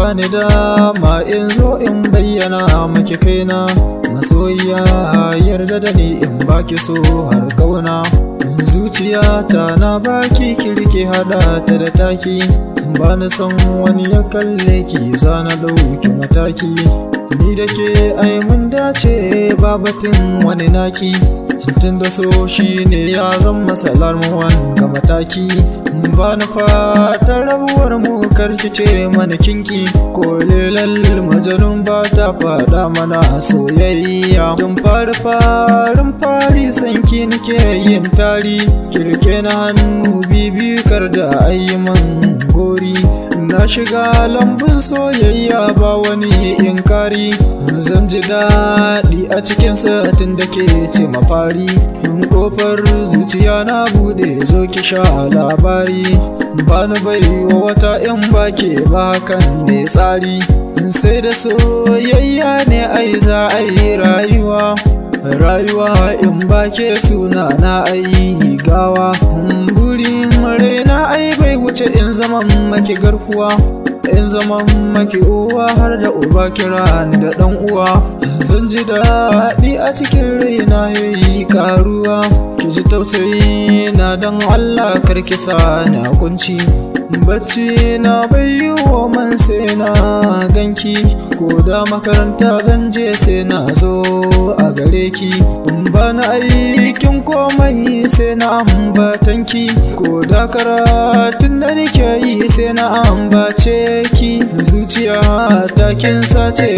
bani dama in zo in bayyana maki kaina. Masoyiya yarda da ni in baki so har kauna. Zuciyata na baki kirki hada ta da taki. Bani son wani ya kalle ki zana dauki mataki. Ni da ke ai mun dace babatin wani naki. Tun da so shi ne ya zama salar mu wanga mataki. Bani fatan rabuwar mu karkice mana kinki. Ko lelal majanun ba ta fada mana soyayya. Tun farin fari sanki nake yin tari. Kirke na hannu bibi kar da ayyaman gori. Na shiga lambun soyayya ba wani inkari. Zan ji daɗi a cikin satin da ke ce mafari. Kofar zuciya na bude zo ki sha labari. Bani baiwa wata in bake ba hakan ne tsari. Sai da soyayya ne ai za a yi rayuwa. Rayuwa in bake suna na ai gawa. Burin raina ai bai wuce in zaman maki garkuwa. In zaman maki uwa har da uba kira ni da dan uwa. Zan ji daɗi a cikin raina yayi karuwa. Ki ji tausayi na dan Allah karki sa ni a kunci. Bacci na bai yi wa man sai na ganki. Ko da makaranta zan je sai na zo a gare ki. Bana aikin komai sai na ambatanki. Ko da karatun da nake yi sai na ambace ki. Zuciya ta kin sace